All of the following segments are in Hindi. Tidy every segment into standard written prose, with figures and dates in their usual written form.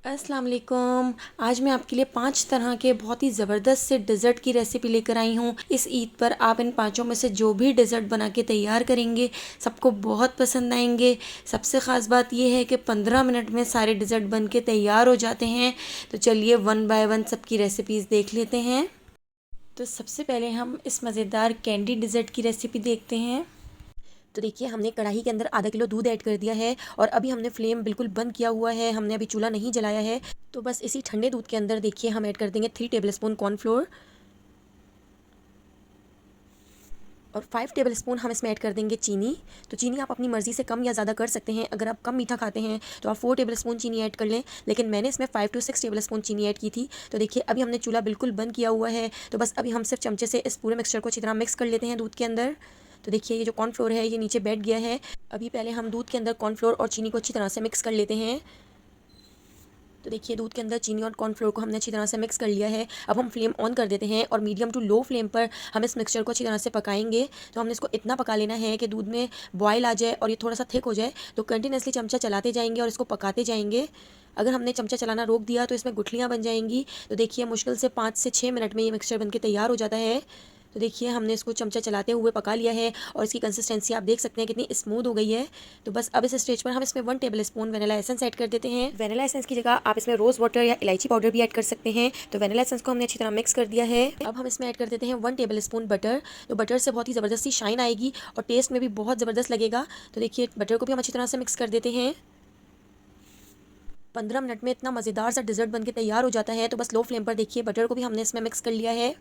अस्सलाम वालेकुम। आज मैं आपके लिए 5 तरह के बहुत ही ज़बरदस्त से डेज़र्ट की रेसिपी लेकर आई हूँ। इस ईद पर आप इन पाँचों में से जो भी डेज़र्ट बना के तैयार करेंगे सबको बहुत पसंद आएंगे। सबसे ख़ास बात यह है कि 15 मिनट में सारे डेज़र्ट बन के तैयार हो जाते हैं। तो चलिए वन बाय वन सबकी रेसिपीज़ देख लेते हैं। तो सबसे पहले हम इस मज़ेदार कैंडी डेज़र्ट की रेसिपी देखते हैं। तो देखिए हमने कढ़ाई के अंदर आधा किलो दूध ऐड कर दिया है और अभी हमने फ्लेम बिल्कुल बंद किया हुआ है। हमने अभी चूल्हा नहीं जलाया है। तो बस इसी ठंडे दूध के अंदर देखिए हम ऐड कर देंगे 3 टेबलस्पून कॉर्नफ्लोर और 5 टेबलस्पून हम इसमें ऐड कर देंगे चीनी। तो चीनी आप अपनी मर्ज़ी से कम या ज़्यादा कर सकते हैं। अगर आप कम मीठा खाते हैं तो आप 4 टेबलस्पून चीनी ऐड कर लें, लेकिन मैंने इसमें 5 to 6 टेबलस्पून चीनी ऐड की थी। तो देखिए अभी हमने चूल्हा बिल्कुल बंद किया हुआ है। तो बस अभी हम सिर्फ चमचे से इस पूरे मिक्सचर को अच्छी तरह मिक्स कर लेते हैं दूध के अंदर। तो देखिए ये जो कॉर्नफ्लोर है ये नीचे बैठ गया है। अभी पहले हम दूध के अंदर कॉर्नफ्लोर और चीनी को अच्छी तरह से मिक्स कर लेते हैं। तो देखिए दूध के अंदर चीनी और कॉर्नफ्लोर को हमने अच्छी तरह से मिक्स कर लिया है। अब हम फ्लेम ऑन कर देते हैं और मीडियम टू लो फ्लेम पर हम इस मिक्सचर को अच्छी तरह से पकाएंगे। तो हमने इसको इतना पका लेना है कि दूध में बॉयल आ जाए और ये थोड़ा सा थिक हो जाए। तो कंटिन्यूसली चमचा चलाते जाएंगे और इसको पकाते जाएंगे। अगर हमने चमचा चलाना रोक दिया तो इसमें गुठलियाँ बन जाएंगी। तो देखिए मुश्किल से 5 से 6 मिनट में ये मिक्सचर बनके तैयार हो जाता है। तो देखिए हमने इसको चमचा चलाते हुए पका लिया है और इसकी कंसिस्टेंसी आप देख सकते हैं कितनी स्मूथ हो गई है। तो बस अब इस स्टेज पर हम इसमें 1 टेबलस्पून वनीला एसेंस ऐड कर देते हैं। वनीला एसेंस की जगह आप इसमें रोज़ वाटर या इलायची पाउडर भी ऐड कर सकते हैं। तो वनीला एसेंस को हमने अच्छी तरह मिक्स कर दिया है। अब हम इसमें ऐड कर देते हैं 1 टेबलस्पून बटर। तो बटर से बहुत ही ज़बरदस्ती शाइन आएगी और टेस्ट में भी बहुत ज़बरदस्त लगेगा। तो देखिए बटर को भी हम अच्छी तरह से मिक्स कर देते हैं। 15 मिनट में इतना मज़ेदार सा डिज़र्ट बनके तैयार हो जाता है। तो बस लो फ्लेम पर देखिए बटर को भी हमने इसमें मिक्स कर लिया है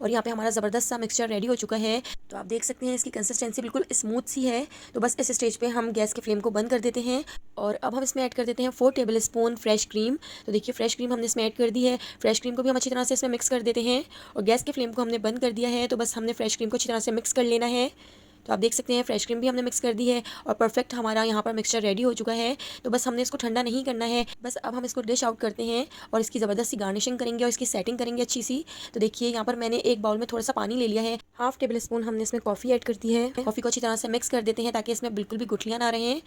और यहाँ पे हमारा ज़बरदस्त सा मिक्सचर रेडी हो चुका है। तो आप देख सकते हैं इसकी कंसिस्टेंसी बिल्कुल स्मूथ सी है। तो बस इस स्टेज पे हम गैस के फ्लेम को बंद कर देते हैं और अब हम इसमें ऐड कर देते हैं 4 टेबलस्पून फ्रेश क्रीम। तो देखिए फ्रेश क्रीम हमने इसमें ऐड कर दी है। फ्रेश क्रीम को भी हम अच्छी तरह से इसमें मिक्स कर देते हैं और गैस के फ्लेम को हमने बंद कर दिया है। तो बस हमने फ्रेश क्रीम को अच्छी तरह से मिक्स कर लेना है। तो आप देख सकते हैं फ्रेश क्रीम भी हमने मिक्स कर दी है और परफेक्ट हमारा यहाँ पर मिक्सचर रेडी हो चुका है। तो बस हमने इसको ठंडा नहीं करना है। बस अब हम इसको डिश आउट करते हैं और इसकी ज़बरदस्त सी गार्निशिंग करेंगे और इसकी सेटिंग करेंगे अच्छी सी। तो देखिए यहाँ पर मैंने एक बाउल में थोड़ा सा पानी ले लिया है। हाफ टेबल स्पून हमने इसमें कॉफ़ी ऐड कर दी है। कॉफ़ी को अच्छी तरह से मिक्स कर देते हैं ताकि इसमें बिल्कुल भी गुठलियाँ ना रहें।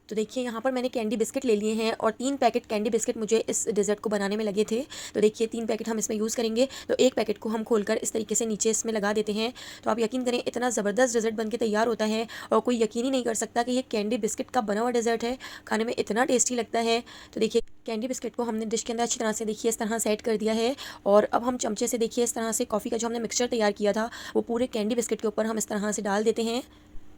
तो देखिए यहाँ पर मैंने कैंडी बिस्किट ले लिए हैं और 3 पैकेट कैंडी बिस्किट मुझे इस डेज़र्ट को बनाने में लगे थे। तो देखिए 3 पैकेट हम इसमें यूज़ करेंगे। तो एक पैकेट को हम खोलकर इस तरीके से नीचे इसमें लगा देते हैं। तो आप यकीन करें इतना ज़बरदस्त डेज़र्ट बनके तैयार होता है और कोई यकीन ही नहीं कर सकता कि ये कैंडी बिस्किट का बना हुआ डेज़र्ट है। खाने में इतना टेस्टी लगता है। तो देखिए कैंडी बिस्किट को हमने डिश के अंदर अच्छी तरह से देखिए इस तरह सेट कर दिया है और अब हम चमचे से देखिए इस तरह से कॉफ़ी का जो हमने मिक्सचर तैयार किया था वो पूरे कैंडी बिस्किट के ऊपर हम इस तरह से डाल देते हैं।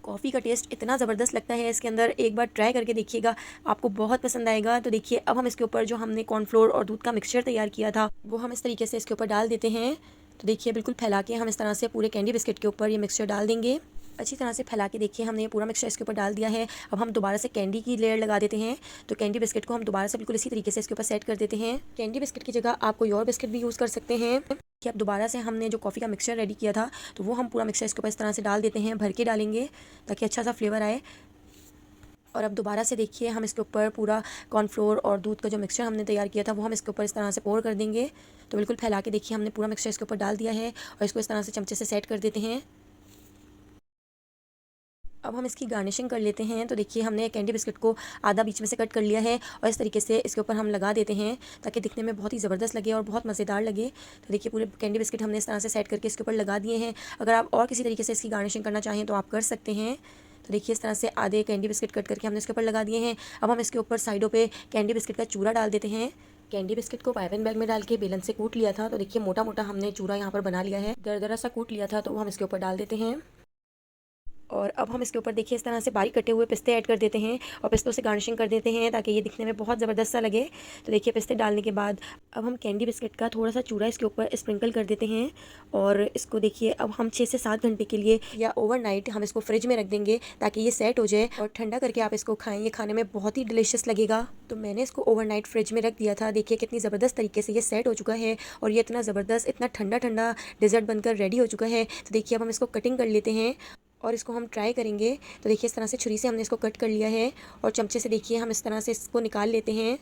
कॉफ़ी का टेस्ट इतना ज़बरदस्त लगता है इसके अंदर, एक बार ट्राई करके देखिएगा, आपको बहुत पसंद आएगा। तो देखिए अब हम इसके ऊपर जो हमने कॉर्नफ्लोर और दूध का मिक्सचर तैयार किया था वो हम इस तरीके से इसके ऊपर डाल देते हैं। तो देखिए बिल्कुल फैला के हम इस तरह से पूरे कैंडी बिस्किट के ऊपर ये मिक्सचर डाल देंगे। अच्छी तरह से फैला के देखिए हमने ये पूरा मिक्सचर इसके ऊपर डाल दिया है। अब हम दोबारा से कैंडी की लेयर लगा देते हैं। तो कैंडी बिस्किट को हम दोबारा से बिल्कुल इसी तरीके से इसके ऊपर सेट कर देते हैं। कैंडी बिस्किट की जगह आप कोई और बिस्किट भी यूज़ कर सकते हैं। कि अब दोबारा से हमने जो कॉफ़ी का मिक्सचर रेडी किया था तो वो हम पूरा मिक्सचर इसके ऊपर इस तरह से डाल देते हैं, भर के डालेंगे ताकि अच्छा सा फ्लेवर आए। और अब दोबारा से देखिए हम इसके ऊपर पूरा कॉर्नफ्लोर और दूध का जो मिक्सचर हमने तैयार किया था वो हम इसके ऊपर इस तरह से पोर कर देंगे। तो बिल्कुल फैला के देखिए हमने पूरा मिक्सचर इसके ऊपर डाल दिया है और इसको इस तरह से चमचे से सेट कर देते हैं। अब हम इसकी गार्निशिंग कर लेते हैं। तो देखिए हमने कैंडी बिस्किट को आधा बीच में से कट कर लिया है और इस तरीके से इसके ऊपर हम लगा देते हैं ताकि दिखने में बहुत ही ज़बरदस्त लगे और बहुत मज़ेदार लगे। तो देखिए पूरे कैंडी बिस्किट हमने इस तरह से सेट करके इसके ऊपर लगा दिए हैं। अगर आप और किसी तरीके से इसकी गार्निशिंग करना चाहें तो आप कर सकते हैं। तो देखिए इस तरह से आधे कैंडी बिस्किट कट करके हमने इसके ऊपर लगा दिए हैं। अब हम इसके ऊपर साइडों पे कैंडी बिस्किट का चूरा डाल देते हैं। कैंडी बिस्किट को पाइपिंग बैग में डाल के बेलन से कूट लिया था। तो देखिए मोटा मोटा हमने चूरा यहाँ पर बना लिया है, दरदरा सा कूट लिया था तो वो हम इसके ऊपर डाल देते हैं। और अब हम इसके ऊपर देखिए इस तरह से बारीक कटे हुए पिस्ते ऐड कर देते हैं और पिस्तों से गार्निशिंग कर देते हैं ताकि ये दिखने में बहुत ज़बरदस्त सा लगे। तो देखिए पिस्ते डालने के बाद अब हम कैंडी बिस्किट का थोड़ा सा चूरा इसके ऊपर स्प्रिंकल कर देते हैं और इसको देखिए अब हम 6 से 7 घंटे के लिए या ओवरनाइट हम इसको फ्रिज में रख देंगे ताकि ये सेट हो जाए और ठंडा करके आप इसको खाएँ। ये खाने में बहुत ही डिलीशियस लगेगा। तो मैंने इसको ओवरनाइट फ्रिज में रख दिया था। देखिए कितनी ज़बरदस्त तरीके से ये सेट हो चुका है और ये इतना ज़बरदस्त इतना ठंडा ठंडा डेजर्ट बनकर रेडी हो चुका है। तो देखिए अब हम इसको कटिंग कर लेते हैं और इसको हम ट्राई करेंगे। तो देखिए इस तरह से छुरी से हमने इसको कट कर लिया है और चमचे से देखिए हम इस तरह से इसको निकाल लेते हैं।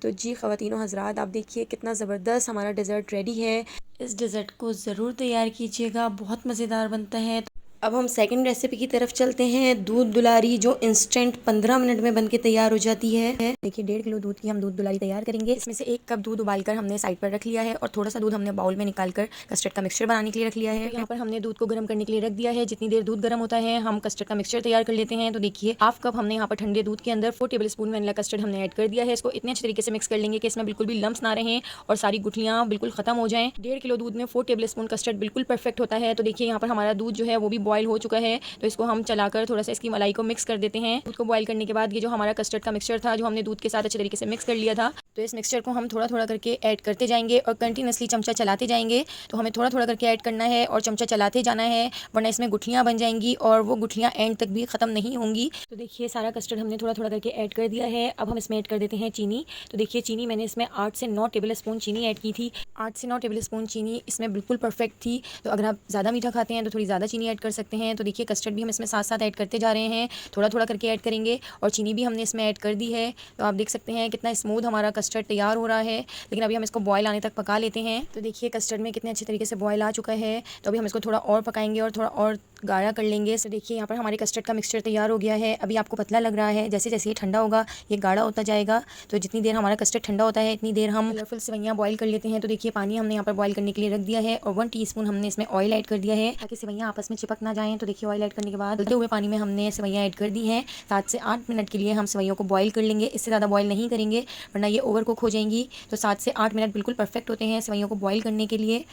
तो जी ख़वातीनो हज़रात आप देखिए कितना ज़बरदस्त हमारा डेज़र्ट रेडी है। इस डेज़र्ट को ज़रूर तैयार कीजिएगा, बहुत मज़ेदार बनता है। अब हम सेकंड रेसिपी की तरफ चलते हैं, दूध दुलारी, जो इंस्टेंट 15 मिनट में बनके तैयार हो जाती है। देखिए 1.5 किलो दूध की हम दूध दुलारी तैयार करेंगे। इसमें से 1 कप दूध उबालकर हमने साइड पर रख लिया है और थोड़ा सा दूध हमने बाउल में निकालकर कस्टर्ड का मिक्सचर बनाने के लिए रख लिया है। यहाँ पर हमने दूध को गर्म करने के लिए रख दिया है। जितनी देर दूध गर्म होता है हम कस्टर्ड का मिक्सचर तैयार कर लेते हैं। तो देखिए हाफ कप हमने यहाँ पर ठंडे दूध के अंदर 4 टेबल स्पून वैनिला कस्टर्ड हमने ऐड कर दिया है। इसको इतने अच्छे तरीके से मिक्स कर लेंगे कि इसमें बिल्कुल भी लम्स ना रहें और सारी गुठलियाँ बिल्कुल खत्म हो जाएं। 1.5 किलो दूध में 4 टेबल स्पून कस्टर्ड बिल्कुल परफेक्ट होता है। तो देखिए यहाँ पर हमारा दूध जो है वो भी बॉयल हो चुका है। तो इसको हम चलाकर थोड़ा सा इसकी मलाई को मिक्स कर देते हैं। दूध को बॉईल करने के बाद ये जो हमारा कस्टर्ड का मिक्सचर था, जो हमने दूध के साथ अच्छे तरीके से मिक्स कर लिया था, तो इस मिक्सचर को हम थोड़ा थोड़ा करके ऐड करते जाएंगे और कंटिन्यूसली चमचा चलाते जाएंगे। तो हमें थोड़ा थोड़ा करके ऐड करना है और चमचा चलाते जाना है, वरना इसमें गुठलियाँ बन जाएंगी और वो गुठलियाँ एंड तक भी ख़त्म नहीं होंगी। तो देखिए सारा कस्टर्ड हमने थोड़ा थोड़ा करके ऐड कर दिया है। अब हम इसमें ऐड कर देते हैं चीनी। तो देखिए चीनी मैंने इसमें 8 से 9 टेबल स्पून चीनी ऐड की थी। 8 से 9 टेबल स्पून चीनी इसमें बिल्कुल परफेक्ट थी। तो अगर आप ज़्यादा मीठा खाते हैं तो थोड़ी ज़्यादा चीनी ऐड कर सकते हैं। तो देखिए कस्टर्ड भी हम इसमें साथ साथ ऐड करते जा रहे हैं, थोड़ा थोड़ा करके ऐड करेंगे और चीनी भी हमने इसमें ऐड कर दी है। तो आप देख सकते हैं कितना स्मूथ हमारा कस्टर्ड तैयार हो रहा है। लेकिन अभी हम इसको बॉयल आने तक पका लेते हैं। तो देखिए कस्टर्ड में कितने अच्छे तरीके से बॉयल आ चुका है। तो अभी हम इसको थोड़ा और पकाएंगे और थोड़ा और गाढ़ा कर लेंगे। तो देखिए यहाँ पर हमारे कस्टर्ड का मिक्सचर तैयार हो गया है। अभी आपको पतला लग रहा है, जैसे जैसे ये ठंडा होगा ये गाढ़ा होता जाएगा। तो जितनी देर हमारा कस्टर्ड ठंडा होता है इतनी देर हम कलरफुल सेवइयाँ बॉयल कर लेते हैं। तो देखिए पानी हमने यहाँ पर बॉयल करने के लिए रख दिया है और 1 टीस्पून हमने इसमें ऑयल ऐड कर दिया है ताकि सेवइयाँ आपस में चिपक ना जाएं। तो देखिए ऑयल ऐड करने के बाद उबलते हुए पानी में हमने सेवइयाँ ऐड कर दी हैं। 7 से 8 मिनट के लिए हम सेवइयों को बॉयल कर लेंगे। इससे ज़्यादा बॉयल नहीं करेंगे वरना ये ओवर कुक हो जाएंगी। तो 7 से 8 मिनट बिल्कुल परफेक्ट होते हैं सेवइयों को बॉयल करने के लिए।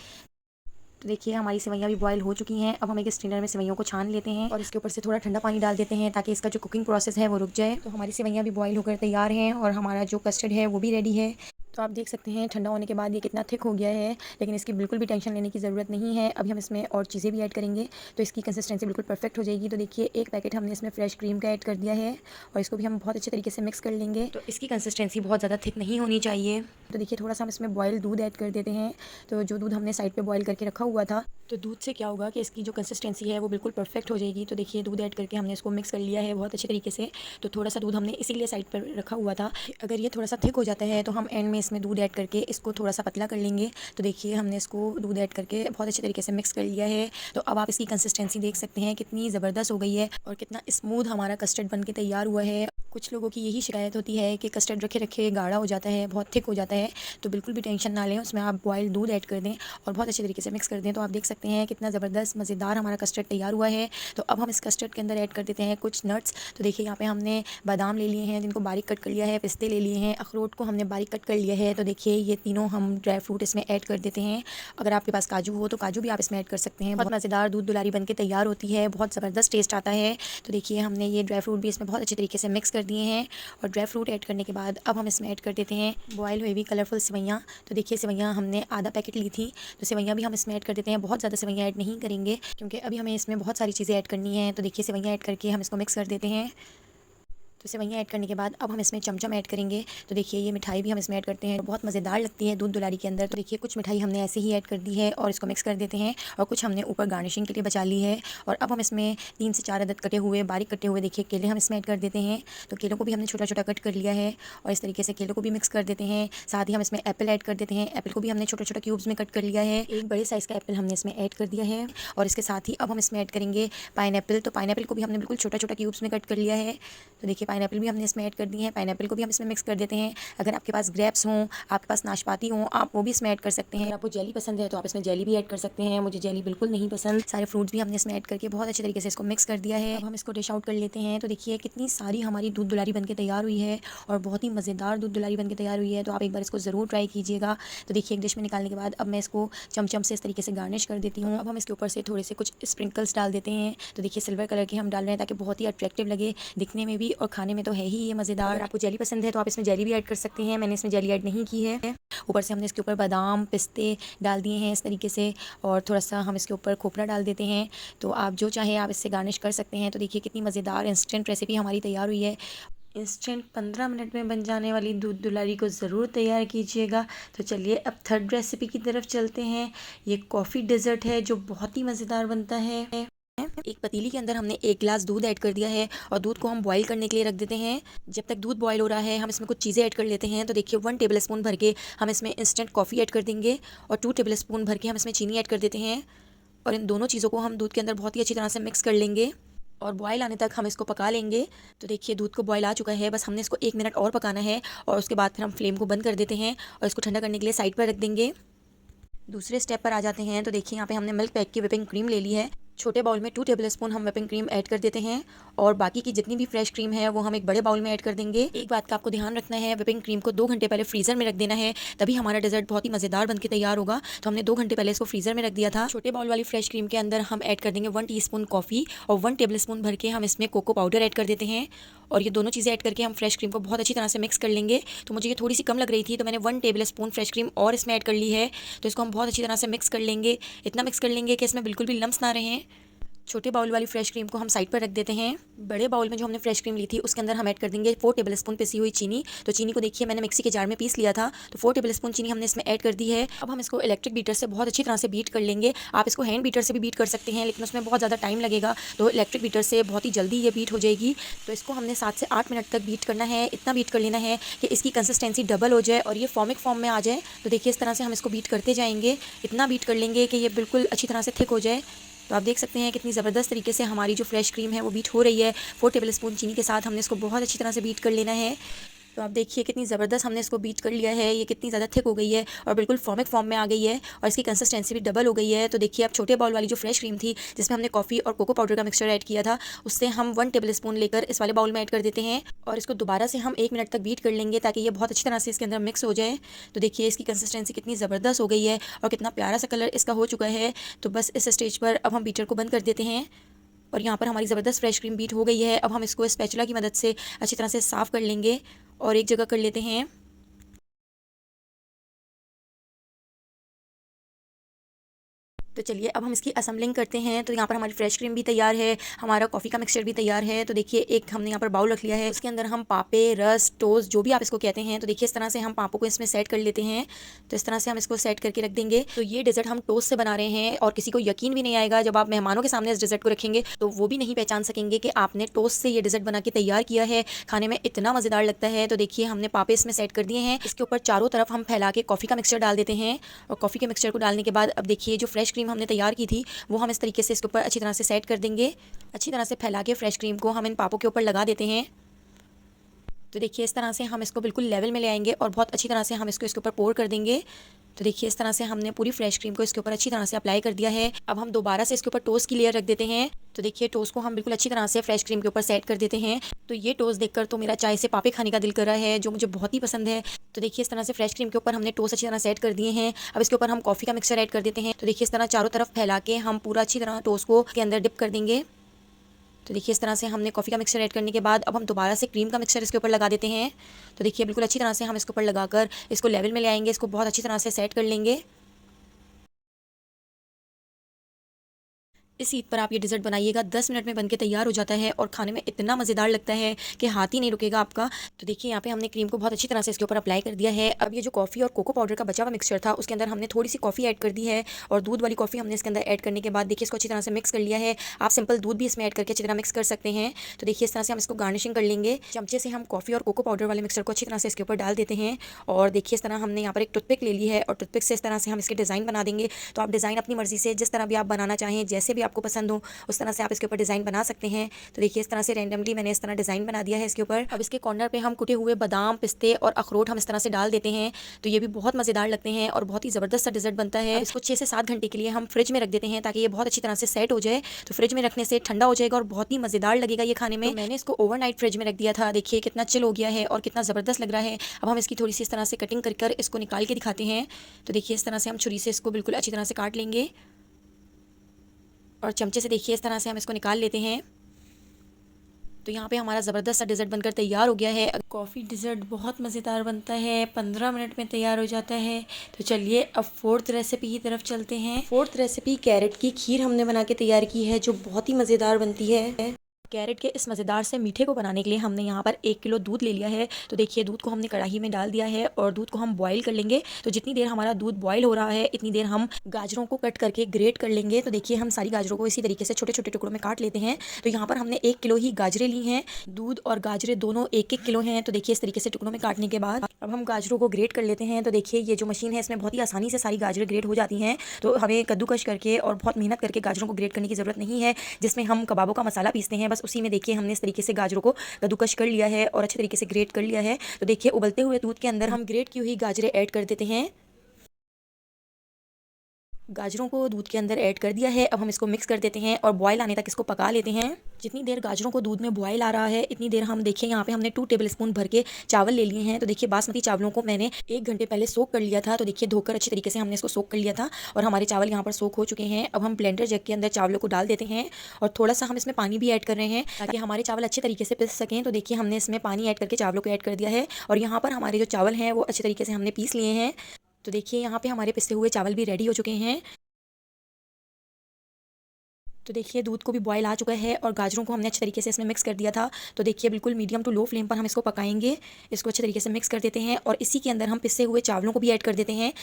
तो देखिए हमारी सेवइयाँ भी बॉयल हो चुकी हैं। अब हम एक स्ट्रेनर में सेवइयों को छान लेते हैं और इसके ऊपर से थोड़ा ठंडा पानी डाल देते हैं ताकि इसका जो कुकिंग प्रोसेस है वो रुक जाए। तो हमारी सेवइयाँ भी बॉयल होकर तैयार हैं और हमारा जो कस्टर्ड है वो भी रेडी है। तो आप देख सकते हैं ठंडा होने के बाद ये कितना थिक हो गया है, लेकिन इसकी बिल्कुल भी टेंशन लेने की ज़रूरत नहीं है। अभी हम इसमें और चीज़ें भी ऐड करेंगे तो इसकी कंसिस्टेंसी बिल्कुल परफेक्ट हो जाएगी। तो देखिए 1 पैकेट हमने इसमें फ्रेश क्रीम का ऐड कर दिया है और इसको भी हम बहुत अच्छे तरीके से मिक्स कर लेंगे। तो इसकी कंसिस्टेंसी बहुत ज़्यादा थिक नहीं होनी चाहिए। तो देखिए थोड़ा सा हम इसमें बॉयल दूध ऐड कर देते हैं। तो जो दूध हमने साइड पर बॉयल करके रखा हुआ था, तो दूध से क्या होगा कि इसकी जो कंसिस्टेंसी है वो बिल्कुल परफेक्ट हो जाएगी। तो देखिए दूध ऐड करके हमने इसको मिक्स कर लिया है बहुत अच्छे तरीके से। तो थोड़ा सा दूध हमने इसीलिए साइड पर रखा हुआ था, अगर ये थोड़ा सा थिक हो जाता है तो हम एंड में इसमें दूध ऐड करके इसको थोड़ा सा पतला कर लेंगे। तो देखिए हमने इसको दूध ऐड करके बहुत अच्छे तरीके से मिक्स कर लिया है। तो अब आप इसकी कंसिस्टेंसी देख सकते हैं कितनी ज़बरदस्त हो गई है और कितना स्मूथ हमारा कस्टर्ड बन के तैयार हुआ है। कुछ लोगों की यही शिकायत होती है कि कस्टर्ड रखे रखे गाढ़ा हो जाता है, बहुत थिक हो जाता है। तो बिल्कुल भी टेंशन ना लें, उसमें आप बॉयल दूध ऐड कर दें और बहुत अच्छे तरीके से मिक्स कर दें। तो आप देख सकते हैं कितना ज़बरदस्त मज़ेदार हमारा कस्टर्ड तैयार हुआ है। तो अब हम इस कस्टर्ड के अंदर ऐड कर देते हैं कुछ नट्स। तो देखिए यहाँ पे हमने बादाम ले लिए हैं जिनको बारीक कट कर लिया है, पिस्ते ले लिए हैं, अखरोट को हमने बारीक कट कर लिया है। तो देखिए ये तीनों हम ड्राई फ्रूट इसमें ऐड कर देते हैं। अगर आपके पास काजू हो तो काजू भी आप इसमें ऐड कर सकते हैं। बहुत मज़ेदार दूध दुलारी बन के तैयार होती है, बहुत ज़बरदस्त टेस्ट आता है। तो देखिए हमने ये ड्राई फ्रूट भी इसमें बहुत अच्छे तरीके से मिक्स कर दिए हैं और ड्राई फ्रूट ऐड करने के बाद अब हम इसमें ऐड कर देते हैं बॉयल हुई हुई कलरफुल सेवइयाँ। तो देखिए सेवइयाँ हमने आधा पैकेट ली थी, तो सेवइयाँ भी हम इसमें ऐड कर देते हैं। बहुत ज़्यादा सेवइयाँ ऐड नहीं करेंगे क्योंकि अभी हमें इसमें बहुत सारी चीज़ें ऐड करनी है। तो देखिए सेवइयाँ ऐड करके हम इसको मिक्स कर देते हैं। तो सेवइयाँ ऐड करने के बाद अब हम इसमें चमचम ऐड करेंगे। तो देखिए ये मिठाई भी हम इसमें ऐड करते हैं, तो बहुत मज़ेदार लगती है दूध दुलारी के अंदर। तो देखिए कुछ मिठाई हमने ऐसे ही ऐड कर दी है और इसको मिक्स कर देते हैं और कुछ हमने ऊपर गार्निशिंग के लिए बचा ली है। और अब हम इसमें 3 से 4 अदद कटे हुए बारीक कटे हुए देखिए केले हम इसमें ऐड कर देते हैं। तो केलों को भी हमने छोटा छोटा कट कर लिया है और इस तरीके से केलों को भी मिक्स कर देते हैं। साथ ही हम इसमें एप्पल ऐड कर देते हैं, एप्पल को भी हमने छोटा छोटा क्यूब्स में कट कर लिया है। एक बड़े साइज़ का एप्पल हमने इसमें ऐड कर दिया है और इसके साथ ही अब हम इसमें ऐड करेंगे पाइनएप्पल। तो पाइनएप्पल को भी हमने बिल्कुल छोटा छोटा क्यूब्स में कट कर लिया है। तो देखिए पाइनएप्पल भी हमने इसमें कर दी है। पाइनएप्पल को भी हम इसमें मिक्स कर देते हैं। अगर आपके पास ग्रेप्स हों, आपके पास नाशपाती हों, आप वो भी इसमें ऐड कर सकते हैं। अगर आपको जेली पसंद है तो आप इसमें जेली भी ऐड कर सकते हैं। मुझे जेली बिल्कुल नहीं पसंद। सारे फ्रूट्स भी हमने इसमें ऐड करके बहुत अच्छे तरीके से इसको मिक्स कर दिया है। अब हम इसको डिश आउट कर लेते हैं। तो देखिए कितनी सारी हमारी दूध दुलारी बनके तैयार हुई है और बहुत ही मज़ेदार दूध दुलारी बनके तैयार हुई है। तो आप एक बार इसको ज़रूर ट्राई कीजिएगा। तो देखिए एक डिश में निकालने के बाद अब मैं इसको चमचम से इस तरीके से गार्निश कर देती हूँ। अब हम इसके ऊपर से थोड़े से कुछ स्प्रिंकल्स डाल देते हैं। तो देखिए सिल्वर कलर के हम डाल रहे हैं ताकि बहुत ही अट्रैक्टिव लगे दिखने में भी और खाने में तो है ही ये मज़ेदार। आपको जेली पसंद है तो आप इसमें जेली भी ऐड कर सकते हैं। मैंने इसमें जेली ऐड नहीं की है। ऊपर से हमने इसके ऊपर बादाम पिस्ते डाल दिए हैं इस तरीके से और थोड़ा सा हम इसके ऊपर खोपरा डाल देते हैं। तो आप जो चाहें आप इससे गार्निश कर सकते हैं। तो देखिए कितनी मज़ेदार इंस्टेंट रेसिपी हमारी तैयार हुई है। इंस्टेंट 15 मिनट में बन जाने वाली दूध दुलारी को ज़रूर तैयार कीजिएगा। तो चलिए अब थर्ड रेसिपी की तरफ चलते हैं। ये कॉफ़ी डेजर्ट है जो बहुत ही मज़ेदार बनता है। एक पतीली के अंदर हमने 1 गिलास दूध ऐड कर दिया है और दूध को हम बॉईल करने के लिए रख देते हैं। जब तक दूध बॉईल हो रहा है हम इसमें कुछ चीज़ें ऐड कर लेते हैं। तो देखिए 1 टेबल स्पून भर के हम इसमें इंस्टेंट कॉफ़ी ऐड कर देंगे और 2 टेबल स्पून भर के हम इसमें चीनी ऐड कर देते हैं। और इन दोनों चीज़ों को हम दूध के अंदर बहुत ही अच्छी तरह से मिक्स कर लेंगे और बॉयल आने तक हम इसको पका लेंगे। तो देखिए दूध को बॉयल आ चुका है, बस हमने इसको 1 मिनट और पकाना है और उसके बाद फिर हम फ्लेम को बंद कर देते हैं और इसको ठंडा करने के लिए साइड पर रख देंगे। दूसरे स्टेप पर आ जाते हैं। तो देखिए यहाँ पे हमने मिल्क पैक की व्हिपिंग क्रीम ले ली है। छोटे बाउल में 2 टेबलस्पून हम व्हिपिंग क्रीम ऐड कर देते हैं और बाकी की जितनी भी फ्रेश क्रीम है वो हम एक बड़े बाउल में ऐड कर देंगे। एक बात का आपको ध्यान रखना है, व्हिपिंग क्रीम को 2 घंटे पहले फ्रीजर में रख देना है, तभी हमारा डेजर्ट बहुत ही मज़ेदार बनके तैयार होगा। तो हमने 2 घंटे पहले इसको फ्रीजर में रख दिया था। छोटे बाउल वाली फ्रेश क्रीम के अंदर हम ऐड कर देंगे 1 टीस्पून कॉफ़ी और 1 टेबलस्पून भर के हम इसमें कोको पाउडर ऐड कर देते हैं और ये दोनों चीज़ें ऐड करके हम फ्रेश क्रीम को बहुत अच्छी तरह से मिक्स कर लेंगे। तो मुझे ये थोड़ी सी कम लग रही थी तो मैंने 1 टेबलस्पून फ्रेश क्रीम और इसमें ऐड कर ली है। तो इसको हम बहुत अच्छी तरह से मिक्स कर लेंगे, इतना मिक्स कर लेंगे कि इसमें बिल्कुल भी लम्स ना रहें। छोटे बाउल वाली फ्रेश क्रीम को हम साइड पर रख देते हैं। बड़े बाउल में जो हमने फ्रेश क्रीम ली थी उसके अंदर हम ऐड कर देंगे 4 टेबलस्पून पिसी हुई चीनी। तो चीनी को देखिए मैंने मिक्सी के जार में पीस लिया था, तो 4 टेबलस्पून चीनी हमने इसमें ऐड कर दी है। अब हम इसको इलेक्ट्रिक बीटर से बहुत अच्छी तरह से बीट कर लेंगे। आप इसको हैंड बीटर से भी बीट कर सकते हैं, लेकिन उसमें बहुत ज़्यादा टाइम लगेगा, तो इलेक्ट्रिक बीटर से बहुत ही जल्दी ये बीट हो जाएगी। तो इसको हमने 7 से 8 मिनट तक बीट करना है। इतना बीट कर लेना है कि इसकी कंसिस्टेंसी डबल हो जाए और ये फॉर्मिक फॉर्म में आ जाए। तो देखिए इस तरह से हम इसको बीट करते जाएंगे, इतना बीट कर लेंगे कि ये बिल्कुल अच्छी तरह से थिक हो जाए। तो आप देख सकते हैं कितनी ज़बरदस्त तरीके से हमारी जो फ्रेश क्रीम है वो बीट हो रही है। 4 टेबलस्पून चीनी के साथ हमने इसको बहुत अच्छी तरह से बीट कर लेना है। तो आप देखिए कितनी ज़बरदस्त हमने इसको बीट कर लिया है, ये कितनी ज़्यादा थिक हो गई है और बिल्कुल फॉर्मिक फॉर्म में आ गई है और इसकी कंसिस्टेंसी भी डबल हो गई है। तो देखिए अब छोटे बाउल वाली जो फ्रेश क्रीम थी जिसमें हमने कॉफ़ी और कोको पाउडर का मिक्सचर ऐड किया था, उससे हम 1 टेबलस्पून लेकर इस वाले बाउल में ऐड कर देते हैं और इसको दोबारा से हम 1 मिनट तक बीट कर लेंगे ताकि ये बहुत अच्छी तरह से इसके अंदर मिक्स हो जाए। तो देखिए इसकी कंसिस्टेंसी कितनी ज़बरदस्त हो गई है और कितना प्यारा सा कलर इसका हो चुका है। तो बस इस स्टेज पर अब हम बीटर को बंद कर देते हैं और यहाँ पर हमारी ज़बरदस्त फ्रेश क्रीम बीट हो गई है। अब हम इसको स्पैचुला की मदद से अच्छी तरह से साफ़ कर लेंगे और एक जगह कर लेते हैं। तो चलिए अब हम इसकी असेंबलिंग करते हैं। तो यहाँ पर हमारी फ्रेश क्रीम भी तैयार है, हमारा कॉफ़ी का मिक्सचर भी तैयार है। तो देखिए एक हमने यहाँ पर बाउल रख लिया है, उसके अंदर हम पापे, रस, टोस्ट जो भी आप इसको कहते हैं, तो देखिए इस तरह से हम पापों को इसमें सेट कर लेते हैं। तो इस तरह से हम इसको सेट करके रख देंगे। तो ये डेजर्ट हम टोस्ट से बना रहे हैं और किसी को यकीन भी नहीं आएगा जब आप मेहमानों के सामने इस डेजर्ट को रखेंगे तो वो भी नहीं पहचान सकेंगे कि आपने टोस्ट से ये डेजर्ट बना के तैयार किया है। खाने में इतना मज़ेदार लगता है। तो देखिए हमने पापे इसमें सेट कर दिए हैं, इसके ऊपर चारों तरफ हम फैला के कॉफ़ी का मिक्सचर डाल देते हैं और कॉफ़ी के मिक्सचर को डालने के बाद अब देखिए जो फ्रेश क्रीम हमने तैयार की थी वो हम इस तरीके से इसके ऊपर अच्छी तरह से सेट कर देंगे। अच्छी तरह से फैला के फ्रेश क्रीम को हम इन पापों के ऊपर लगा देते हैं। तो देखिए इस तरह से हम इसको बिल्कुल लेवल में ले आएंगे और बहुत अच्छी तरह से हम इसको इसके ऊपर पोर कर देंगे। तो देखिए इस तरह से हमने पूरी फ्रेश क्रीम को इसके ऊपर अच्छी तरह से अप्लाई कर दिया है। अब हम दोबारा से इसके ऊपर टोस्ट की लेयर रख देते हैं। तो देखिए टोस्ट को हम बिल्कुल अच्छी तरह से फ्रेश क्रीम के ऊपर सेट कर देते हैं। तो ये टोस्ट देखकर तो मेरा चाय से पापे खाने का दिल कर रहा है, जो मुझे बहुत ही पसंद है। तो देखिए इस तरह से फ्रेश क्रीम के ऊपर हमने टोस्ट अच्छी तरह सेट कर दिए हैं। अब इसके ऊपर हम कॉफ़ी का मिक्सचर ऐड कर देते हैं। तो देखिए इस तरह चारों तरफ फैला के हम पूरा अच्छी तरह टोस्ट को के अंदर डिप कर देंगे। तो देखिए इस तरह से हमने कॉफ़ी का मिक्सचर ऐड करने के बाद अब हम दोबारा से क्रीम का मिक्सचर इसके ऊपर लगा देते हैं। तो देखिए बिल्कुल अच्छी तरह से हम इसके ऊपर लगाकर इसको लेवल में ले आएंगे, इसको बहुत अच्छी तरह से सेट कर लेंगे। इस ईद पर आप ये डिज़र्ट बनाइएगा, 10 मिनट में बनके तैयार हो जाता है और खाने में इतना मज़ेदार लगता है कि हाथ ही नहीं रुकेगा आपका। तो देखिए यहाँ पे हमने क्रीम को बहुत अच्छी तरह से इसके ऊपर अप्लाई कर दिया है। अब ये जो कॉफ़ी और कोको पाउडर का बचा हुआ मिक्सचर था उसके अंदर हमने थोड़ी सी कॉफ़ी ऐड कर दी है और दूध वाली कॉफ़ी हमने इसके अंदर ऐड करने के बाद देखिए इसको अच्छी तरह से मिक्स कर लिया है। आप सिंपल दूध भी इसमें ऐड करके अच्छी तरह मिक्स कर सकते हैं। तो देखिए इस तरह से हम इसको गार्निशिंग कर लेंगे। चमचे से हम कॉफ़ी और कोको पाउडर वाले मिक्सचर को अच्छी तरह से इसके ऊपर डाल देते हैं और देखिए इस तरह हमने यहाँ पर एक टूथपिक ले ली है और टूथपिक से इस तरह से हम इसके डिज़ाइन बना देंगे। तो आप डिज़ाइन अपनी मर्ज़ी से जिस तरह भी आप बनाना चाहें, जैसे भी आपको पसंद हो उस तरह से आप इसके ऊपर डिज़ाइन बना सकते हैं। तो देखिए इस तरह से रैंडमली मैंने इस तरह डिज़ाइन बना दिया है इसके ऊपर। अब इसके कॉर्नर पे हम कुटे हुए बादाम, पिस्ते और अखरोट हम इस तरह से डाल देते हैं। तो ये भी बहुत मज़ेदार लगते हैं और बहुत ही ज़बरदस्त सा डिज़र्ट बनता है। इसको 6 से 7 घंटे के लिए हम फ्रिज में रख देते हैं ताकि ये बहुत अच्छी तरह से सेट हो जाए। तो फ्रिज में रखने से ठंडा हो जाएगा और बहुत ही मज़ेदार लगेगा ये खाने में। तो मैंने इसको ओवरनाइट फ्रिज में रख दिया था। देखिए कितना चिल हो गया है और कितना ज़बरदस्त लग रहा है। अब हम इसकी थोड़ी सी इस तरह से कटिंग कर इसको निकाल के दिखाते हैं। तो देखिए इस तरह से हम छुरी से इसको बिल्कुल अच्छी तरह से काट लेंगे और चमचे से देखिए इस तरह से हम इसको निकाल लेते हैं। तो यहाँ पे हमारा ज़बरदस्त सा डिज़र्ट बनकर तैयार हो गया है। कॉफ़ी डिज़र्ट बहुत मज़ेदार बनता है, 15 मिनट में तैयार हो जाता है। तो चलिए अब 4th रेसिपी की तरफ चलते हैं। 4th रेसिपी कैरेट की खीर हमने बना के तैयार की है जो बहुत ही मज़ेदार बनती है। कैरेट के इस मज़ेदार से मीठे को बनाने के लिए हमने यहाँ पर 1 किलो दूध ले लिया है। तो देखिए दूध को हमने कढ़ाई में डाल दिया है और दूध को हम बॉईल कर लेंगे। तो जितनी देर हमारा दूध बॉईल हो रहा है इतनी देर हम गाजरों को कट करके ग्रेट कर लेंगे। तो देखिए हम सारी गाजरों को इसी तरीके से छोटे छोटे टुकड़ों में काट लेते हैं। तो यहाँ पर हमने 1 किलो ही गाजरें ली हैं। दूध और गाजरें दोनों 1-1 किलो हैं। तो देखिए इस तरीके से टुकड़ों में काटने के बाद अब हम गाजरों को ग्रेट कर लेते हैं। तो देखिए ये जो मशीन है इसमें बहुत ही आसानी से सारी गाजरें ग्रेट हो जाती हैं। तो हमें कद्दूकश करके और बहुत मेहनत करके गाजरों को ग्रेट करने की ज़रूरत नहीं है। जिसमें हम कबाबों का मसाला पीसते हैं बस उसी में देखिए हमने इस तरीके से गाजरों को कद्दूकश कर लिया है और अच्छे तरीके से ग्रेट कर लिया है। तो देखिए उबलते हुए दूध के अंदर हम ग्रेट की हुई गाजरें ऐड कर देते हैं। गाजरों को दूध के अंदर ऐड कर दिया है। अब हम इसको मिक्स कर देते हैं और बॉयल आने तक इसको पका लेते हैं। जितनी देर गाजरों को दूध में बॉयल आ रहा है इतनी देर हम देखिए यहाँ पे हमने 2 टेबलस्पून भर के चावल ले लिए हैं। तो देखिए बासमती चावलों को मैंने 1 घंटे पहले सोक कर लिया था। तो देखिए धोकर अच्छी तरीके से हमने इसको सोक कर लिया था और हमारे चावल यहाँ पर सोक हो चुके हैं। अब हम ब्लेंडर जग के अंदर चावलों को डाल देते हैं और थोड़ा सा हम इसमें पानी भी ऐड कर रहे हैं ताकि हमारे चावल अच्छे तरीके से पिस सकें। तो देखिए हमने इसमें पानी ऐड करके चावलों को ऐड कर दिया है और यहाँ पर हमारे जो चावल हैं वो अच्छे तरीके से हमने पीस लिए हैं। तो देखिए यहाँ पे हमारे पिसे हुए चावल भी रेडी हो चुके हैं। तो देखिए दूध को भी बॉयल आ चुका है और गाजरों को हमने अच्छे तरीके से इसमें मिक्स कर दिया था। तो देखिए बिल्कुल मीडियम टू लो फ्लेम पर हम इसको पकाएंगे। इसको अच्छे तरीके से मिक्स कर देते हैं और इसी के अंदर हम पिसे हुए चावलों को भी ऐड कर देते हैं।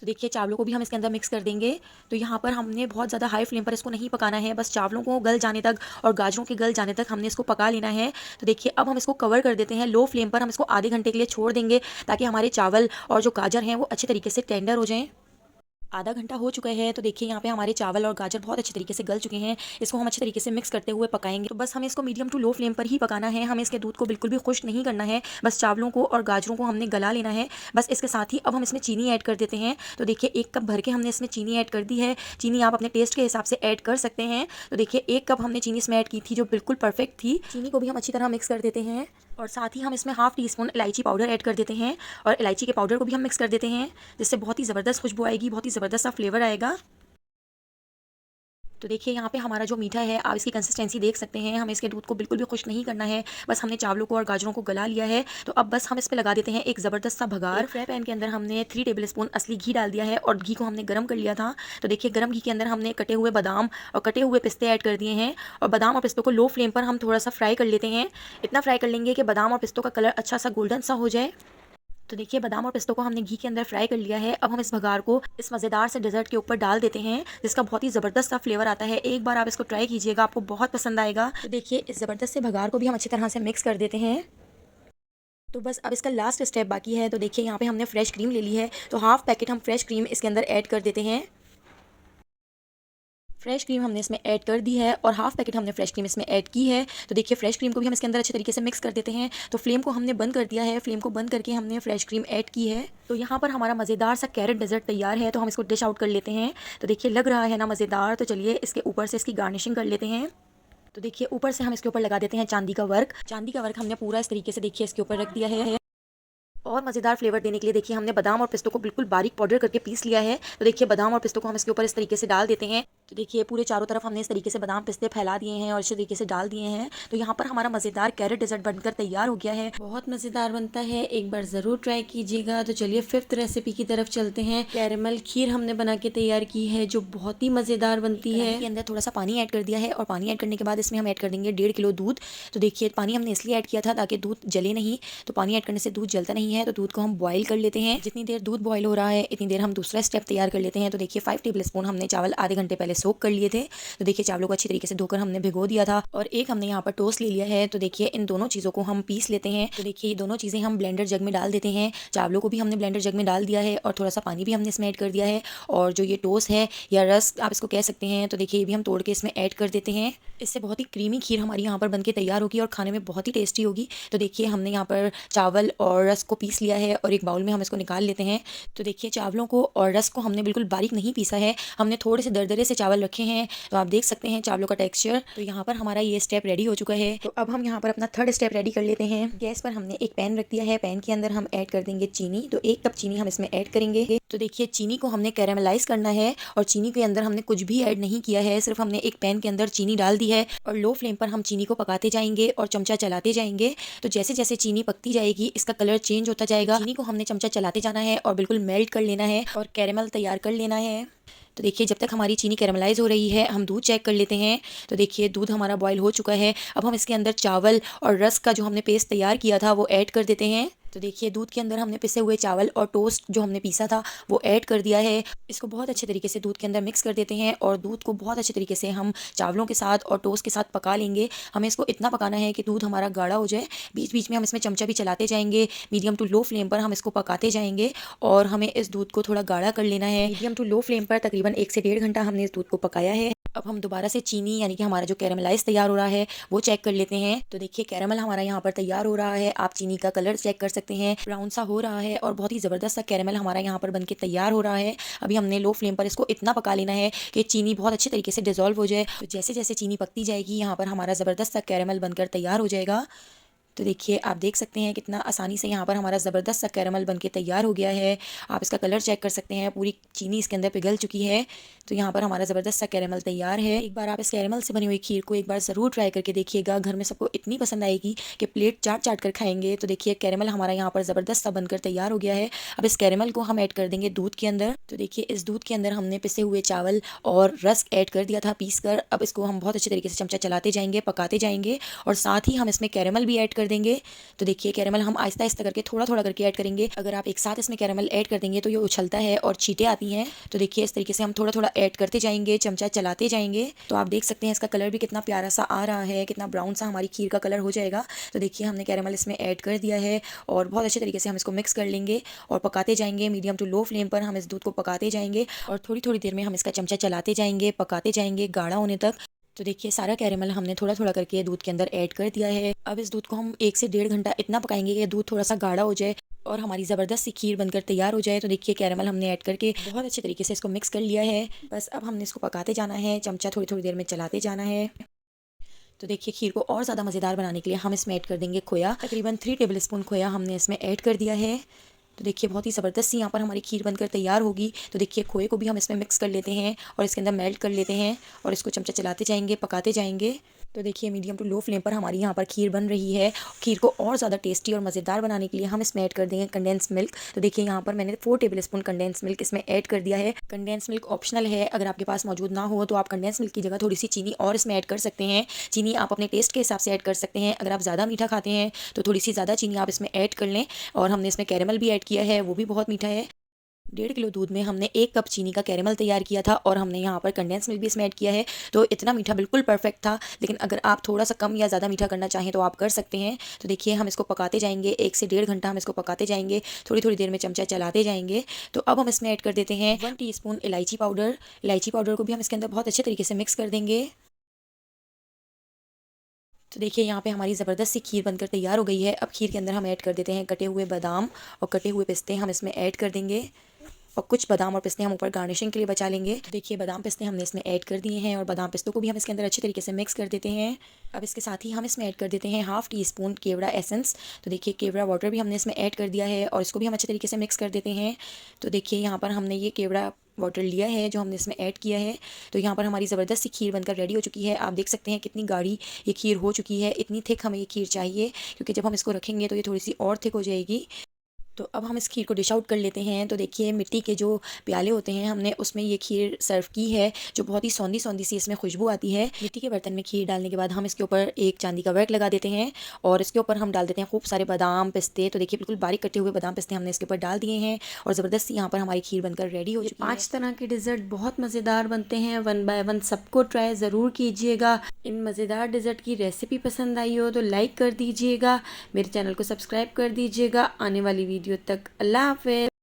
तो देखिए चावलों को भी हम इसके अंदर मिक्स कर देंगे। तो यहाँ पर हमने बहुत ज़्यादा हाई फ्लेम पर इसको नहीं पकाना है, बस चावलों को गल जाने तक और गाजरों के गल जाने तक हमने इसको पका लेना है। तो देखिए अब हम इसको कवर कर देते हैं। लो फ्लेम पर हम इसको आधे घंटे के लिए छोड़ देंगे ताकि हमारे चावल और जो गाजर हैं वो अच्छे तरीके से टेंडर हो जाएँ। आधा घंटा हो चुका है। तो देखिए यहाँ पे हमारे चावल और गाजर बहुत अच्छे तरीके से गल चुके हैं। इसको हम अच्छे तरीके से मिक्स करते हुए पकाएंगे। तो बस हमें इसको मीडियम टू लो फ्लेम पर ही पकाना है। हमें इसके दूध को बिल्कुल भी खुश्क नहीं करना है, बस चावलों को और गाजरों को हमने गला लेना है। बस इसके साथ ही अब हम इसमें चीनी ऐड कर देते हैं। तो देखिए 1 कप भर के हमने इसमें चीनी ऐड कर दी है। चीनी आप अपने टेस्ट के हिसाब से ऐड कर सकते हैं। तो देखिए 1 कप हमने चीनी इसमें ऐड की थी जो बिल्कुल परफेक्ट थी। चीनी को भी हम अच्छी तरह मिक्स कर देते हैं और साथ ही हम इसमें ½ टीस्पून इलायची पाउडर ऐड कर देते हैं और इलायची के पाउडर को भी हम मिक्स कर देते हैं, जिससे बहुत ही ज़बरदस्त खुशबू आएगी, बहुत ही ज़बरदस्त सा फ्लेवर आएगा। तो देखिए यहाँ पे हमारा जो मीठा है आप इसकी कंसिस्टेंसी देख सकते हैं। हमें इसके दूध को बिल्कुल भी खुश नहीं करना है, बस हमने चावलों को और गाजरों को गला लिया है। तो अब बस हम इस पे लगा देते हैं एक ज़बरदस्त सा भगार। फ्राई पैन के अंदर हमने 3 टेबलस्पून असली घी डाल दिया है और घी को हमने गर्म कर लिया था। तो देखिए गर्म घी के अंदर हमने कटे हुए बादाम और कटे हुए पिस्ते ऐड कर दिए हैं और बादाम और पिस्तों को लो फ्लेम पर हम थोड़ा सा फ्राई कर लेते हैं। इतना फ्राई कर लेंगे कि बादाम और पिस्तों का कलर अच्छा सा गोल्डन सा हो जाए। तो देखिए बादाम और पिस्तों को हमने घी के अंदर फ्राई कर लिया है। अब हम इस भगार को इस मज़ेदार से डेजर्ट के ऊपर डाल देते हैं, जिसका बहुत ही ज़बरदस्त सा फ्लेवर आता है। एक बार आप इसको ट्राई कीजिएगा, आपको बहुत पसंद आएगा। तो देखिए इस ज़बरदस्त से भगार को भी हम अच्छी तरह से मिक्स कर देते हैं। तो बस अब इसका लास्ट स्टेप बाकी है। तो देखिए यहाँ पे हमने फ्रेश क्रीम ले ली है। तो ½ पैकेट हम फ्रेश क्रीम इसके अंदर ऐड कर देते हैं। फ्रेश क्रीम हमने इसमें ऐड कर दी है और ½ पैकेट हमने फ्रेश क्रीम इसमें ऐड की है। तो देखिए फ्रेश क्रीम को भी हम इसके अंदर अच्छे तरीके से मिक्स कर देते हैं। तो फ्लेम को हमने बंद कर दिया है। फ्लेम को बंद करके हमने फ्रेश क्रीम ऐड की है। तो यहाँ पर हमारा मज़ेदार सा कैरेट डेजर्ट तैयार है। तो हम इसको डिश आउट कर लेते हैं। तो देखिए लग रहा है ना मज़ेदार। तो चलिए इसके ऊपर से इसकी गार्निशिंग कर लेते हैं। तो देखिए ऊपर से हम इसके ऊपर लगा देते हैं चांदी का वर्क। चांदी का वर्क हमने पूरा इस तरीके से देखिए इसके ऊपर रख दिया है। और मज़ेदार फ्लेवर देने के लिए देखिए हमने बादाम और पिस्तों को बिल्कुल बारीक पाउडर करके पीस लिया है। तो देखिए बादाम और पिस्तों को हम इसके ऊपर इस तरीके से डाल देते हैं। तो देखिए पूरे चारों तरफ हमने इस तरीके से बादाम पिस्ते फैला दिए हैं और इसी तरीके से डाल दिए हैं। तो यहाँ पर हमारा मज़ेदार कैरेट डेजर्ट बनकर तैयार हो गया है। बहुत मज़ेदार बनता है, एक बार ज़रूर ट्राई कीजिएगा। तो चलिए 5th रेसिपी की तरफ चलते हैं। कैरेमल खीर हमने बना के तैयार की है जो बहुत ही मज़ेदार बनती है। इसके अंदर थोड़ा सा पानी ऐड कर दिया है और पानी ऐड करने के बाद इसमें हम ऐड कर देंगे 1.5 किलो दूध। तो देखिए पानी हमने इसलिए ऐड किया था ताकि दूध जले नहीं। तो पानी ऐड करने से दूध जलता नहीं है। तो दूध को हम बॉईल कर लेते हैं। जितनी देर दूध बॉईल हो रहा है इतनी देर हम दूसरा स्टेप तैयार कर लेते हैं। तो देखिए 5 टेबलस्पून हमने चावल आधे घंटे पहले सोक कर लिए थे। तो देखिए चावलों को अच्छी तरीके से धोकर हमने भिगो दिया था और एक हमने यहाँ पर टोस्ट ले लिया है। तो देखिए इन दोनों चीज़ों को हम पीस लेते हैं। तो देखिए ये दोनों चीज़ें हम ब्लेंडर जग में डाल देते हैं। चावलों को भी हमने ब्लेंडर जग में डाल दिया है और थोड़ा सा पानी भी हमने इसमें ऐड कर दिया है। और जो ये टोस्ट है या रस्क आप इसको कह सकते हैं, तो देखिए ये भी हम तोड़ के इसमें ऐड कर देते हैं। इससे बहुत ही क्रीमी खीर हमारी यहाँ पर बनके तैयार होगी और खाने में बहुत ही टेस्टी होगी। तो देखिए हमने यहाँ पर चावल और रस को पीस लिया है और एक बाउल में हम इसको निकाल लेते हैं। तो देखिए चावलों को और रस को हमने बिल्कुल बारीक नहीं पीसा है, हमने थोड़े से दरदरे से चावल रखे हैं। तो आप देख सकते हैं चावलों का टेक्सचर। तो यहाँ पर हमारा ये स्टेप रेडी हो चुका है। तो अब हम यहाँ पर अपना 3rd स्टेप रेडी कर लेते हैं। गैस पर हमने एक पैन रख दिया है। पैन के अंदर हम ऐड कर देंगे चीनी। तो 1 कप चीनी हम इसमें ऐड करेंगे। तो देखिए चीनी को हमने कैरामलाइज करना है और चीनी के अंदर हमने कुछ भी ऐड नहीं किया है, सिर्फ हमने एक पैन के अंदर चीनी डाल दी है और लो फ्लेम पर हम चीनी को पकाते जाएंगे और चमचा चलाते जाएंगे। तो जैसे जैसे चीनी पकती जाएगी इसका कलर चेंज होता जाएगा। चीनी को हमने चमचा चलाते जाना है और बिल्कुल मेल्ट कर लेना है और कैरेमल तैयार कर लेना है। तो देखिए जब तक हमारी चीनी कैरमलाइज हो रही है हम दूध चेक कर लेते हैं। तो देखिए दूध हमारा बॉईल हो चुका है। अब हम इसके अंदर चावल और रस्क का जो हमने पेस्ट तैयार किया था वो ऐड कर देते हैं। तो देखिए दूध के अंदर हमने पिसे हुए चावल और टोस्ट जो हमने पीसा था वो ऐड कर दिया है। इसको बहुत अच्छे तरीके से दूध के अंदर मिक्स कर देते हैं और दूध को बहुत अच्छे तरीके से हम चावलों के साथ और टोस्ट के साथ पका लेंगे। हमें इसको इतना पकाना है कि दूध हमारा गाढ़ा हो जाए। बीच बीच में हम इसमें चमचा भी चलाते जाएंगे। मीडियम टू लो फ्लेम पर हम इसको पकाते जाएंगे और हमें इस दूध को थोड़ा गाढ़ा कर लेना है। मीडियम टू लो फ्लेम पर तकरीबन 1 से 1.5 घंटा हमने इस दूध को पकाया है। अब हम दोबारा से चीनी यानी कि हमारा जो कैरमलाइज तैयार हो रहा है वो चेक कर लेते हैं। तो देखिए कैरमल हमारा यहाँ पर तैयार हो रहा है। आप चीनी का कलर चेक कर सकते हैं, ब्राउन सा हो रहा है और बहुत ही ज़बरदस्त सा कैरमल हमारा यहाँ पर बनके तैयार हो रहा है। अभी हमने लो फ्लेम पर इसको इतना पका लेना है कि चीनी बहुत अच्छे तरीके से डिजोल्व हो जाए। तो जैसे जैसे चीनी पकती जाएगी यहाँ पर हमारा ज़बरदस्त सा कैरमल बनकर तैयार हो जाएगा। तो देखिए आप देख सकते हैं कितना आसानी से यहाँ पर हमारा ज़बरदस्त सा कैरमल बनके तैयार हो गया है। आप इसका कलर चेक कर सकते हैं, पूरी चीनी इसके अंदर पिघल चुकी है। तो यहाँ पर हमारा ज़बरदस्त सा कैरमल तैयार है। एक बार आप इस कैरमल से बनी हुई खीर को एक बार ज़रूर ट्राई करके देखिएगा। घर में सबको इतनी पसंद आएगी कि प्लेट चाट चाट कर खाएंगे। तो देखिए कैरमल हमारा यहाँ पर ज़बरदस्त सा बनकर तैयार हो गया है। अब इस कैरमल को हम ऐड कर देंगे दूध के अंदर। तो देखिए इस दूध के अंदर हमने पिसे हुए चावल और रस्क ऐड कर दिया था पीस कर। अब इसको हम बहुत अच्छे तरीके से चमचा चलाते जाएंगे, पकाते जाएंगे और साथ ही हम इसमें कैरमल भी ऐड कर देंगे। तो देखिए कैरमल हम आहिस्ता आहिस्ता करके थोड़ा थोड़ा करके ऐड करेंगे। अगर आप एक साथ इसमें कैरमल ऐड कर देंगे तो ये उछलता है और छींटे आती हैं। तो देखिए इस तरीके से हम थोड़ा थोड़ा ऐड करते जाएंगे, चमचा चलाते जाएंगे। तो आप देख सकते हैं इसका कलर भी कितना प्यारा सा आ रहा है, कितना ब्राउन सा हमारी खीर का कलर हो जाएगा। तो देखिए हमने कैरमल इसमें ऐड कर दिया है और बहुत अच्छे तरीके से हम इसको मिक्स कर लेंगे और पकाते जाएंगे। मीडियम टू लो फ्लेम पर हम इस दूध को पकाते जाएंगे और थोड़ी थोड़ी देर में हम इसका चमचा चलाते जाएंगे, पकाते जाएंगे गाढ़ा होने तक। तो देखिए सारा कैरेमल हमने थोड़ा थोड़ा करके दूध के अंदर ऐड कर दिया है। अब इस दूध को हम 1 से 1.5 घंटा इतना पकाएंगे कि दूध थोड़ा सा गाढ़ा हो जाए और हमारी ज़बरदस्त सी खीर बनकर तैयार हो जाए। तो देखिए कैरेमल हमने ऐड करके बहुत अच्छे तरीके से इसको मिक्स कर लिया है। बस अब हमने इसको पकाते जाना है, चमचा थोड़ी थोड़ी देर में चलाते जाना है। तो देखिए खीर को और ज़्यादा मज़ेदार बनाने के लिए हम इसमें ऐड कर देंगे खोया। तकरीबन 3 टेबल स्पून खोया हमने इसमें ऐड कर दिया है। तो देखिए बहुत ही ज़बरदस्त सी यहाँ पर हमारी खीर बनकर तैयार होगी। तो देखिए खोए को भी हम इसमें मिक्स कर लेते हैं और इसके अंदर मेल्ट कर लेते हैं और इसको चमचा चलाते जाएंगे, पकाते जाएंगे। तो देखिए मीडियम टू लो फ्लेम पर हमारी यहाँ पर खीर बन रही है। खीर को और ज़्यादा टेस्टी और मज़ेदार बनाने के लिए हम इसमें ऐड कर देंगे कंडेंस मिल्क। तो देखिए यहाँ पर मैंने 4 टेबल स्पून कंडेंस मिल्क इसमें ऐड कर दिया है। कंडेंस मिल्क ऑप्शनल है, अगर आपके पास मौजूद ना हो तो आप कंडेंस मिल्क की जगह थोड़ी सी चीनी और इसमें ऐड कर सकते हैं। चीनी आप अपने टेस्ट के हिसाब से ऐड कर सकते हैं। अगर आप ज़्यादा मीठा खाते हैं तो थोड़ी सी ज़्यादा चीनी आप इसमें ऐड कर लें। और हमने इसमें कैरेमल भी ऐड किया है, वो भी बहुत मीठा है। 1.5 किलो दूध में हमने 1 कप चीनी का कैरेमल तैयार किया था और हमने यहाँ पर कंडेंस मिल्क भी इसमें ऐड किया है। तो इतना मीठा बिल्कुल परफेक्ट था। लेकिन अगर आप थोड़ा सा कम या ज़्यादा मीठा करना चाहें तो आप कर सकते हैं। तो देखिए हम इसको पकाते जाएंगे, 1 से 1.5 घंटा हम इसको पकाते जाएंगे, थोड़ी थोड़ी देर में चमचा चलाते जाएंगे। तो अब हम इसमें ऐड कर देते हैं 1 टीस्पून इलायची पाउडर। इलायची पाउडर को भी हम इसके अंदर बहुत अच्छे तरीके से मिक्स कर देंगे। तो देखिए यहाँ पे हमारी ज़बरदस्त सी खीर बनकर तैयार हो गई है। अब खीर के अंदर हम ऐड कर देते हैं कटे हुए बादाम और कटे हुए पिस्ते हम इसमें ऐड कर देंगे और कुछ बादाम और पिस्ते हम ऊपर गार्निशिंग के लिए बचा लेंगे। तो देखिए बादाम पिस्ते हमने इसमें ऐड कर दिए हैं और बादाम पिस्तों को भी हम इसके अंदर अच्छे तरीके से मिक्स कर देते हैं। अब इसके साथ ही हम इसमें ऐड कर देते हैं 1/2 टीस्पून केवड़ा एसेंस। तो देखिए केवड़ा वाटर भी हमने इसमें ऐड कर दिया है और इसको भी हम अच्छे तरीके से मिक्स कर देते हैं। तो देखिए यहाँ पर हमने ये केवड़ा वाटर लिया है जो हमने इसमें ऐड किया है। तो यहाँ पर हमारी ज़बरदस्त सी खीर बनकर रेडी हो चुकी है। आप देख सकते हैं कितनी गाढ़ी ये खीर हो चुकी है। इतनी थिक हमें ये खीर चाहिए क्योंकि जब हम इसको रखेंगे तो ये थोड़ी सी और थिक हो जाएगी। तो अब हम इस खीर को डिश आउट कर लेते हैं। तो देखिए मिट्टी के जो प्याले होते हैं हमने उसमें ये खीर सर्व की है, जो बहुत ही सौंधी सौंधी सी इसमें खुशबू आती है। मिट्टी के बर्तन में खीर डालने के बाद हम इसके ऊपर एक चांदी का वर्क लगा देते हैं और इसके ऊपर हम डाल देते हैं खूब सारे बादाम पिस्ते। तो देखिए बिल्कुल बारीक कटे हुए बादाम पिस्ते हमने इसके ऊपर डाल दिए हैं और ज़बरदस्त यहाँ पर हमारी खीर बनकर रेडी हो चुकी है। 5 तरह के डिज़र्ट बहुत मज़ेदार बनते हैं। 1 बाय 1 सबको ट्राई ज़रूर कीजिएगा। इन मज़ेदार डिज़र्ट की रेसिपी पसंद आई हो तो लाइक कर दीजिएगा, मेरे चैनल को सब्सक्राइब कर दीजिएगा। आने वाली वीडियो तक अल्लाह हाफ़िज़।